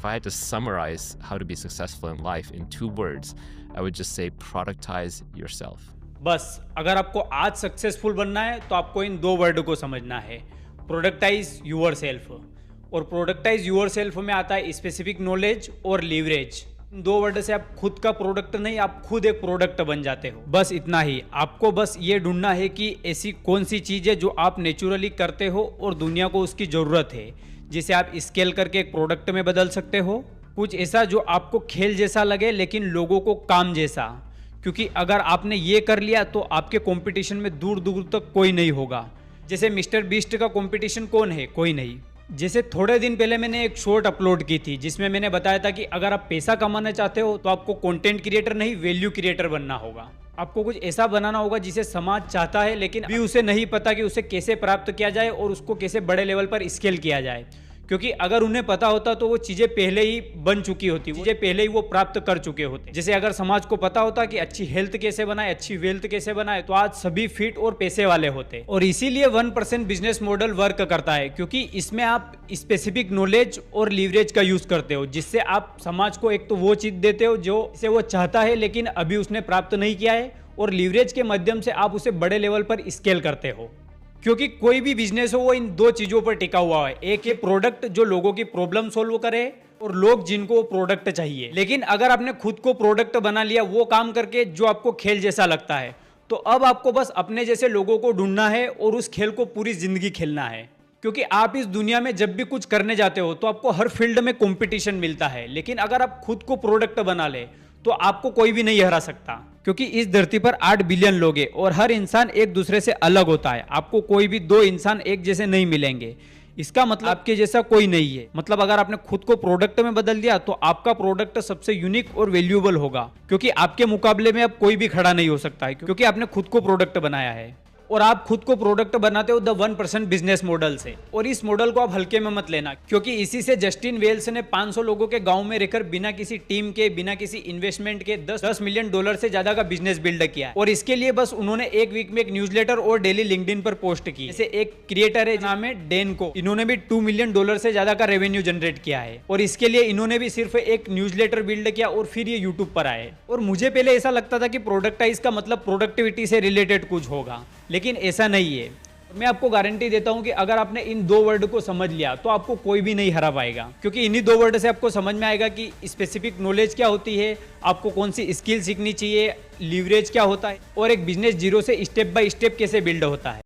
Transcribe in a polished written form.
if I had to summarize how to be successful in life in 2 words, I would just say productize yourself. बस अगर आपको आज successful बनना है तो आपको इन 2 वर्ड को समझना है, प्रोडक्टाइज यूर सेल्फ। और प्रोडक्टाइज यूर सेल्फ में आता है स्पेसिफिक नॉलेज और लीवरेज। इन 2 वर्ड से आप खुद का प्रोडक्ट नहीं, आप खुद एक प्रोडक्ट बन जाते हो। बस इतना ही, आपको बस ये ढूंढना है कि ऐसी कौन सी चीज़ है जो आप नेचुरली करते हो और दुनिया को उसकी ज़रूरत है, जिसे आप स्केल करके एक प्रोडक्ट में बदल सकते हो। कुछ ऐसा जो आपको खेल जैसा लगे लेकिन लोगों को काम जैसा, क्योंकि अगर आपने ये कर लिया तो आपके कंपटीशन में दूर दूर तक कोई नहीं होगा। जैसे मिस्टर बीस्ट का कंपटीशन कौन है? कोई नहीं। जैसे थोड़े दिन पहले मैंने एक शॉर्ट अपलोड की थी जिसमें मैंने बताया था कि अगर आप पैसा कमाना चाहते हो तो आपको कंटेंट क्रिएटर नहीं, वैल्यू क्रिएटर बनना होगा। आपको कुछ ऐसा बनाना होगा जिसे समाज चाहता है लेकिन अभी उसे नहीं पता कि उसे कैसे प्राप्त किया जाए और उसको कैसे बड़े लेवल पर स्केल किया जाए। क्योंकि अगर उन्हें पता होता तो वो चीज़ें पहले ही बन चुकी होती, चीज़ें पहले ही वो प्राप्त कर चुके होते। जैसे अगर समाज को पता होता कि अच्छी हेल्थ कैसे बनाए, अच्छी वेल्थ कैसे बनाए, तो आज सभी फिट और पैसे वाले होते। और इसीलिए 1% बिजनेस मॉडल वर्क करता है, क्योंकि इसमें आप स्पेसिफिक नॉलेज और लीवरेज का यूज करते हो, जिससे आप समाज को एक तो वो चीज़ देते हो जो इसे वो चाहता है लेकिन अभी उसने प्राप्त नहीं किया है, और लीवरेज के माध्यम से आप उसे बड़े लेवल पर स्केल करते हो। क्योंकि कोई भी बिजनेस हो वो इन 2 चीज़ों पर टिका हुआ है। एक है प्रोडक्ट जो लोगों की प्रॉब्लम सॉल्व करे, और लोग जिनको प्रोडक्ट चाहिए। लेकिन अगर आपने खुद को प्रोडक्ट बना लिया वो काम करके जो आपको खेल जैसा लगता है, तो अब आपको बस अपने जैसे लोगों को ढूंढना है और उस खेल को पूरी जिंदगी खेलना है। क्योंकि आप इस दुनिया में जब भी कुछ करने जाते हो तो आपको हर फील्ड में कंपटीशन मिलता है, लेकिन अगर आप खुद को प्रोडक्ट बना ले तो आपको कोई भी नहीं हरा सकता। क्योंकि इस धरती पर 8 बिलियन लोग हैं और हर इंसान एक दूसरे से अलग होता है। आपको कोई भी 2 इंसान एक जैसे नहीं मिलेंगे। इसका मतलब आपके जैसा कोई नहीं है। मतलब अगर आपने खुद को प्रोडक्ट में बदल दिया तो आपका प्रोडक्ट सबसे यूनिक और वैल्यूएबल होगा, क्योंकि आपके मुकाबले में अब कोई भी खड़ा नहीं हो सकता है, क्योंकि आपने खुद को प्रोडक्ट बनाया है। और आप खुद को प्रोडक्ट बनाते हो द 1% बिजनेस मॉडल से। और इस मॉडल को आप हल्के में मत लेना, क्योंकि इसी से जस्टिन वेल्स ने 500 लोगों के गांव में रहकर बिना किसी टीम के, बिना किसी इन्वेस्टमेंट के 10 मिलियन डॉलर से ज्यादा का बिजनेस बिल्ड किया। और इसके लिए बस उन्होंने एक वीक में एक न्यूज़लेटर और डेली लिंक्डइन पर पोस्ट की। जैसे एक क्रिएटर है नाम है डेन को, इन्होंने भी $2 मिलियन से ज्यादा का रेवेन्यू जनरेट किया है। और इसके लिए इन्होंने भी सिर्फ एक न्यूज़लेटर बिल्ड किया और फिर ये यूट्यूब पर आए। और मुझे पहले ऐसा लगता था कि प्रोडक्टाइज का मतलब प्रोडक्टिविटी से रिलेटेड कुछ होगा, लेकिन ऐसा नहीं है। मैं आपको गारंटी देता हूं कि अगर आपने इन 2 वर्ड को समझ लिया तो आपको कोई भी नहीं हरा पाएगा। क्योंकि इन्हीं 2 वर्ड से आपको समझ में आएगा कि स्पेसिफिक नॉलेज क्या होती है, आपको कौन सी स्किल सीखनी चाहिए, लीवरेज क्या होता है, और एक बिजनेस जीरो से स्टेप बाय स्टेप कैसे बिल्ड होता है।